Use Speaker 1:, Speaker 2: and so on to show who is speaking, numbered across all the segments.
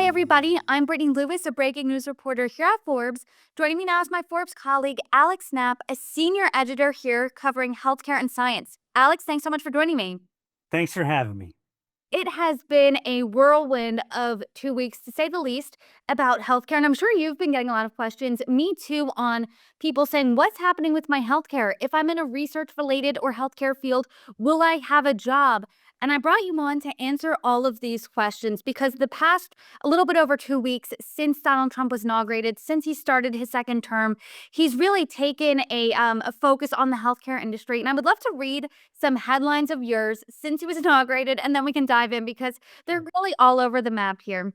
Speaker 1: everybody. I'm Brittany Lewis, a breaking news reporter here at Forbes. Joining me now is my Forbes colleague, Alex Knapp, a senior editor here covering healthcare and science. Alex, thanks so much for joining me.
Speaker 2: Thanks for having me.
Speaker 1: It has been a whirlwind of 2 weeks, to say the least, about healthcare. And I'm sure you've been getting a lot of questions, me too, on people saying, what's happening with my healthcare? If I'm in a research related or healthcare field, will I have a job? And I brought you on to answer all of these questions because the past a little bit over 2 weeks since Donald Trump was inaugurated, since he started his second term, he's really taken a focus on the healthcare industry. And I would love to read some headlines of yours since he was inaugurated, and then we can dive in because they're really all over the map here.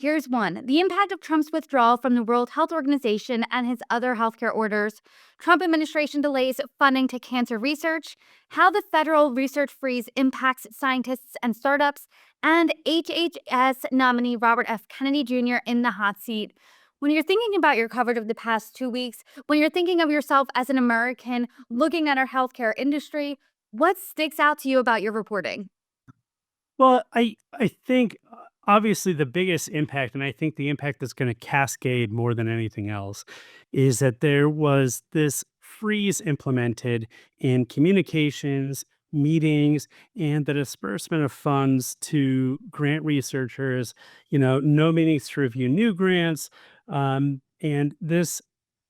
Speaker 1: Here's one. The impact of Trump's withdrawal from the World Health Organization and his other healthcare orders. Trump administration delays funding to cancer research. How the federal research freeze impacts scientists and startups. And HHS nominee Robert F. Kennedy Jr. in the hot seat. When you're thinking about your coverage of the past 2 weeks, when you're thinking of yourself as an American looking at our healthcare industry, what sticks out to you about your reporting?
Speaker 2: Well, I think obviously the biggest impact, and I think the impact that's going to cascade more than anything else, is that there was this freeze implemented in communications, meetings, and the disbursement of funds to grant researchers. No meetings to review new grants, and this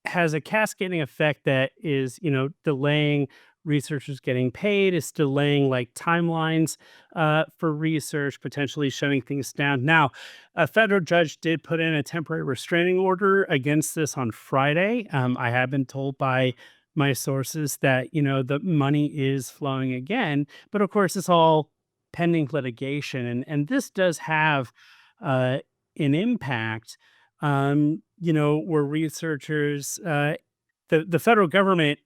Speaker 2: has a cascading effect that is, delaying researchers getting paid. It's delaying like timelines for research, potentially shutting things down. Now, a federal judge did put in a temporary restraining order against this on Friday. I have been told by my sources that, the money is flowing again. But of course, it's all pending litigation. And this does have an impact, where researchers, the federal government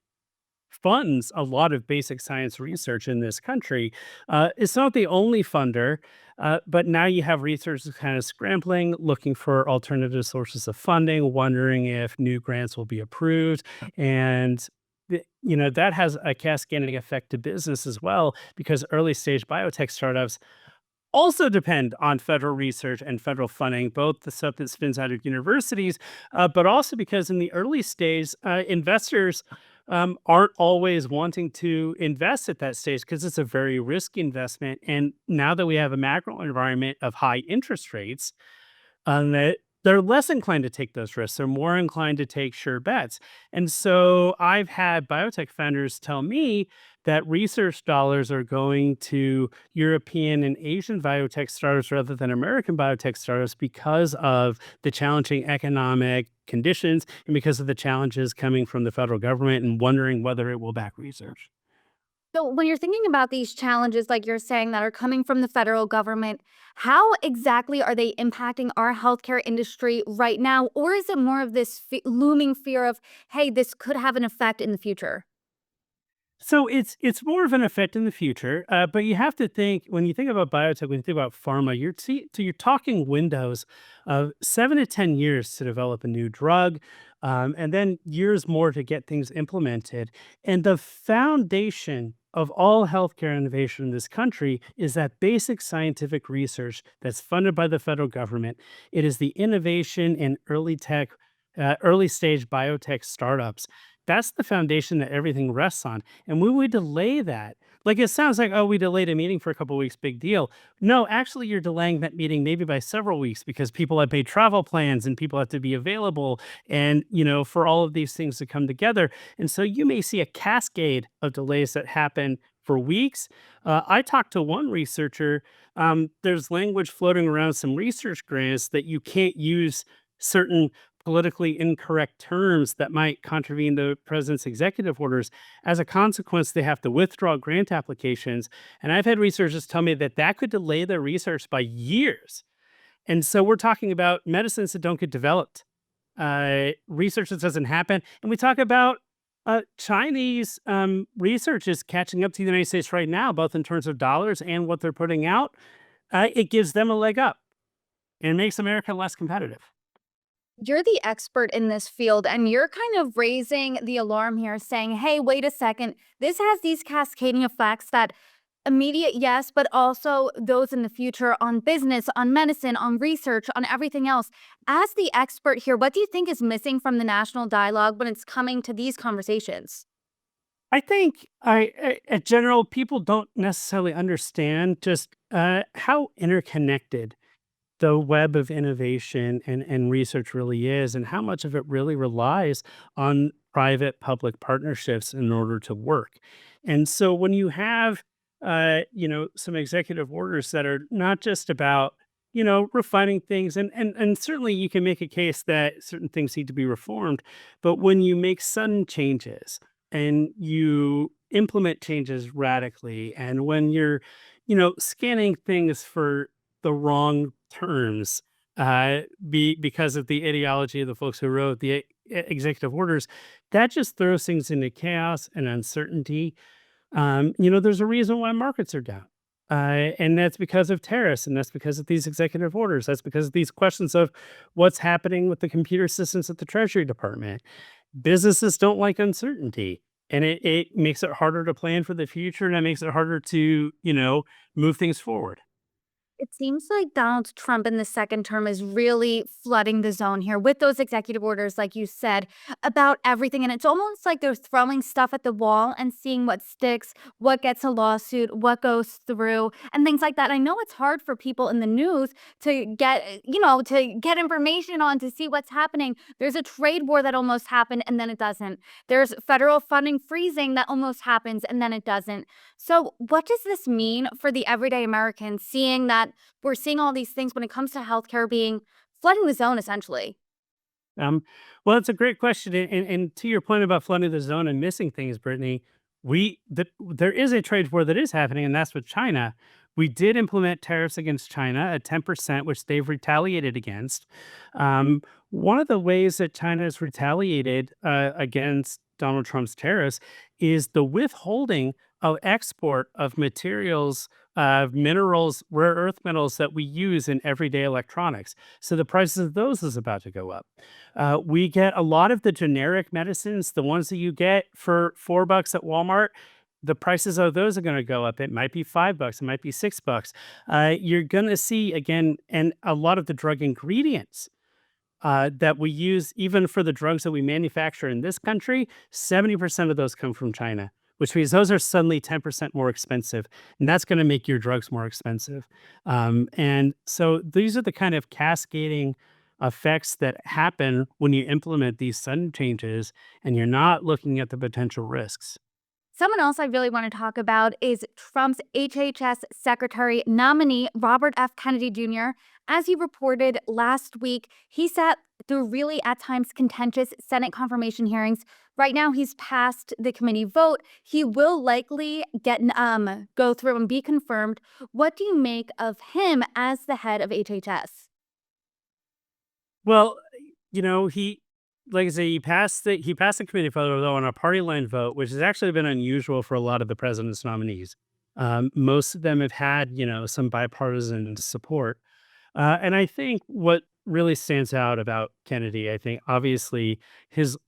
Speaker 2: funds a lot of basic science research in this country. It's not the only funder, but now you have researchers kind of scrambling, looking for alternative sources of funding, wondering if new grants will be approved. And that has a cascading effect to business as well, because early stage biotech startups also depend on federal research and federal funding, both the stuff that spins out of universities, but also because in the early stage, investors aren't always wanting to invest at that stage because it's a very risky investment. And now that we have a macro environment of high interest rates, that they're less inclined to take those risks. They're more inclined to take sure bets. And so I've had biotech founders tell me that research dollars are going to European and Asian biotech startups rather than American biotech startups because of the challenging economic conditions and because of the challenges coming from the federal government and wondering whether it will back research.
Speaker 1: So, when you're thinking about these challenges, like you're saying, that are coming from the federal government, how exactly are they impacting our healthcare industry right now? Or is it more of this looming fear of, hey, this could have an effect in the future?
Speaker 2: So it's more of an effect in the future, but you have to think when you think about biotech, when you think about pharma, you're talking windows of 7 to 10 years to develop a new drug, and then years more to get things implemented. And the foundation of all healthcare innovation in this country is that basic scientific research that's funded by the federal government. It is the innovation in early stage biotech startups. That's the foundation that everything rests on. And when we delay that, like it sounds like, oh, we delayed a meeting for a couple of weeks, big deal. No, actually, you're delaying that meeting maybe by several weeks because people have made travel plans and people have to be available and, for all of these things to come together. And so you may see a cascade of delays that happen for weeks. I talked to one researcher. There's language floating around some research grants that you can't use certain politically incorrect terms that might contravene the president's executive orders. As a consequence, they have to withdraw grant applications. And I've had researchers tell me that that could delay their research by years. And so we're talking about medicines that don't get developed, research that doesn't happen. And we talk about Chinese research is catching up to the United States right now, both in terms of dollars and what they're putting out. It gives them a leg up and makes America less competitive.
Speaker 1: You're the expert in this field, and you're kind of raising the alarm here saying, hey, wait a second, this has these cascading effects that Immediate, yes, but also those in the future on business, on medicine, on research, on everything else. As the expert here, what do you think is missing from the national dialogue when it's coming to these conversations?
Speaker 2: I think in general, people don't necessarily understand just how interconnected the web of innovation and research really is, and how much of it really relies on private public partnerships in order to work. And so when you have, some executive orders that are not just about, refining things, and certainly you can make a case that certain things need to be reformed, but when you make sudden changes and you implement changes radically, and when you're, scanning things for the wrong terms, because of the ideology of the folks who wrote the executive orders, that just throws things into chaos and uncertainty. There's a reason why markets are down. And that's because of tariffs, and that's because of these executive orders. That's because of these questions of what's happening with the computer systems at the Treasury Department. Businesses don't like uncertainty, and it makes it harder to plan for the future, and it makes it harder to, move things forward.
Speaker 1: It seems like Donald Trump in the second term is really flooding the zone here with those executive orders, like you said, about everything. And it's almost like they're throwing stuff at the wall and seeing what sticks, what gets a lawsuit, what goes through, and things like that. I know it's hard for people in the news to get information on to see what's happening. There's a trade war that almost happened and then it doesn't. There's federal funding freezing that almost happens and then it doesn't. So, what does this mean for the everyday American seeing that we're seeing all these things when it comes to healthcare being flooding the zone essentially?
Speaker 2: Um, well, it's a great question, and to your point about flooding the zone and missing things, Brittany, there is a trade war that is happening, and that's with China. We did implement tariffs against China at 10%, which they've retaliated against. One of the ways that China has retaliated against Donald Trump's tariffs is the withholding of export of materials, minerals, rare earth metals that we use in everyday electronics. So the prices of those is about to go up. We get a lot of the generic medicines, the ones that you get for $4 at Walmart. The prices of those are going to go up. It might be $5, it might be $6. You're going to see again, and a lot of the drug ingredients that we use, even for the drugs that we manufacture in this country, 70% of those come from China, which means those are suddenly 10% more expensive. And that's going to make your drugs more expensive. And so these are the kind of cascading effects that happen when you implement these sudden changes and you're not looking at the potential risks.
Speaker 1: Someone else I really want to talk about is Trump's HHS Secretary nominee, Robert F. Kennedy Jr. As he reported last week, he sat through really at times contentious Senate confirmation hearings. Right now, he's passed the committee vote. He will likely go through and be confirmed. What do you make of him as the head of HHS?
Speaker 2: Well, he like I say, he passed the committee vote though on a party line vote, which has actually been unusual for a lot of the president's nominees. Most of them have had, some bipartisan support. And I think what really stands out about Kennedy, I think obviously his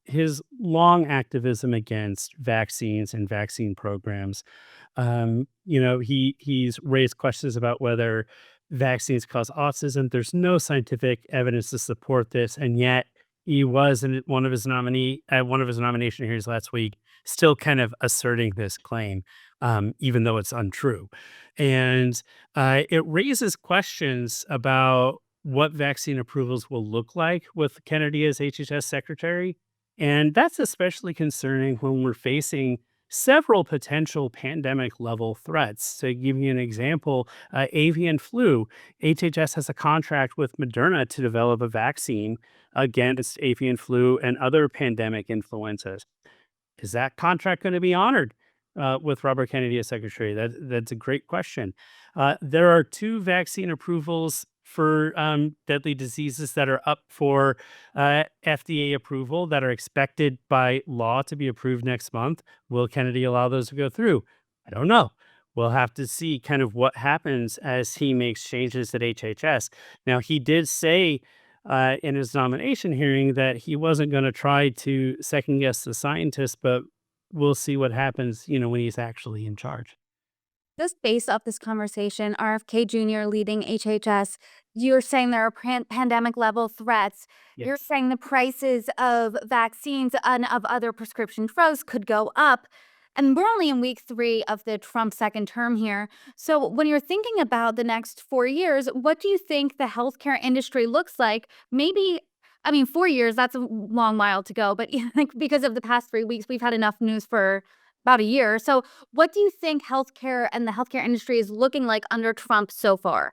Speaker 2: long activism against vaccines and vaccine programs. He's raised questions about whether vaccines cause autism. There's no scientific evidence to support this, and yet he was in one of his nomination hearings last week, still kind of asserting this claim, even though it's untrue. And it raises questions about what vaccine approvals will look like with Kennedy as HHS secretary. And that's especially concerning when we're facing several potential pandemic level threats. To give you an example, avian flu, HHS has a contract with Moderna to develop a vaccine against avian flu and other pandemic influenzas. Is that contract going to be honored with Robert Kennedy as secretary? That's a great question. There are two vaccine approvals for deadly diseases that are up for FDA approval that are expected by law to be approved next month. Will Kennedy allow those to go through? I don't know. We'll have to see kind of what happens as he makes changes at HHS. Now, he did say in his nomination hearing that he wasn't going to try to second guess the scientists, but we'll see what happens, when he's actually in charge.
Speaker 1: Just based off this conversation, RFK Jr. leading HHS, you're saying there are pandemic level threats. You're
Speaker 2: Yes.
Speaker 1: saying the prices of vaccines and of other prescription drugs could go up. And we're only in week 3 of the Trump second term here. So, when you're thinking about the next 4 years, what do you think the healthcare industry looks like? Maybe, I mean, 4 years, that's a long while to go. But like, because of the past 3 weeks, we've had enough news for about a year. So, what do you think healthcare and the healthcare industry is looking like under Trump so far?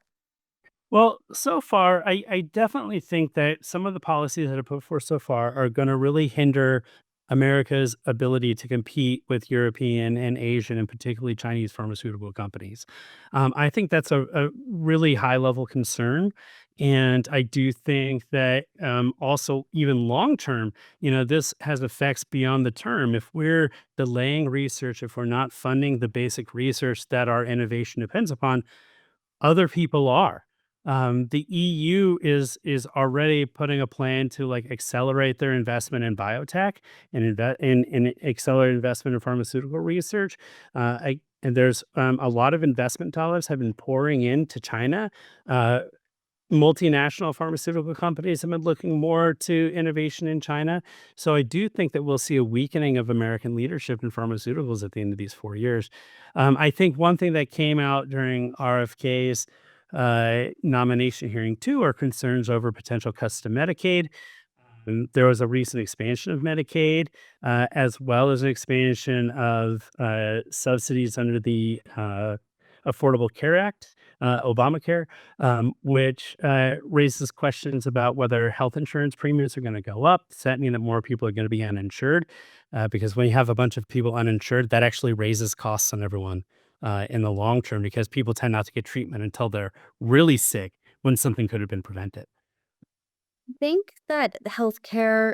Speaker 2: Well, so far, I definitely think that some of the policies that are put forth so far are going to really hinder America's ability to compete with European and Asian and particularly Chinese pharmaceutical companies. I think that's a really high level concern. And I do think that also, even long term, this has effects beyond the term. If we're delaying research, if we're not funding the basic research that our innovation depends upon, other people are. The EU is already putting a plan to like accelerate their investment in biotech and invest in accelerate investment in pharmaceutical research. And there's a lot of investment dollars have been pouring into China. Uh, Multinational pharmaceutical companies have been looking more to innovation in China. So I do think that we'll see a weakening of American leadership in pharmaceuticals at the end of these 4 years. I think one thing that came out during RFK's nomination hearing too are concerns over potential cuts to Medicaid. There was a recent expansion of Medicaid, as well as an expansion of subsidies under the Affordable Care Act, Obamacare, which raises questions about whether health insurance premiums are going to go up. Does that mean that more people are going to be uninsured? Because when you have a bunch of people uninsured, that actually raises costs on everyone in the long term because people tend not to get treatment until they're really sick when something could have been prevented.
Speaker 1: Think that the healthcare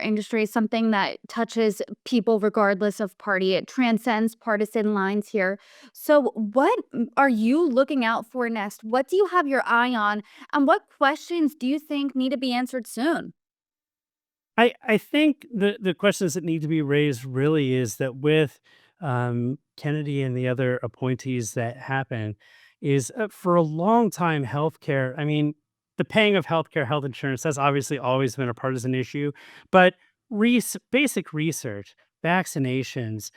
Speaker 1: industry is something that touches people regardless of party. It transcends partisan lines here. So, what are you looking out for next? What do you have your eye on? And what questions do you think need to be answered soon?
Speaker 2: I think the questions that need to be raised really is that with Kennedy and the other appointees that happen, is for a long time healthcare. I mean, the paying of healthcare, health insurance, that's obviously always been a partisan issue, but basic research, vaccinations,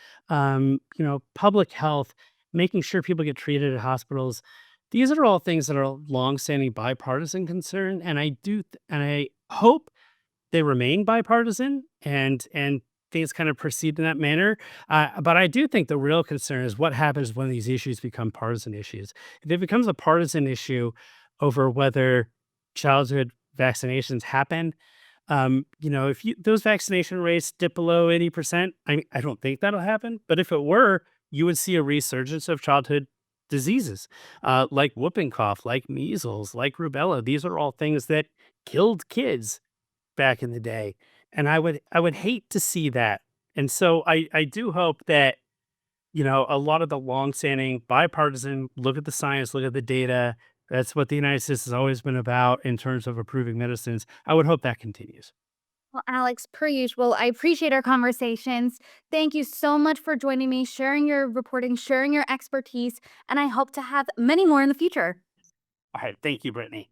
Speaker 2: public health, making sure people get treated at hospitals. These are all things that are longstanding bipartisan concern, and and I hope they remain bipartisan and things kind of proceed in that manner. But I do think the real concern is what happens when these issues become partisan issues. If it becomes a partisan issue over whether childhood vaccinations happen, if those vaccination rates dip below 80%, I don't think that'll happen. But if it were, you would see a resurgence of childhood diseases like whooping cough, like measles, like rubella. These are all things that killed kids back in the day, and I would hate to see that. And so I do hope that, a lot of the longstanding bipartisan look at the science, look at the data. That's what the United States has always been about in terms of approving medicines. I would hope that continues.
Speaker 1: Well, Alex, per usual, I appreciate our conversations. Thank you so much for joining me, sharing your reporting, sharing your expertise, and I hope to have many more in the future.
Speaker 2: All right. Thank you, Brittany.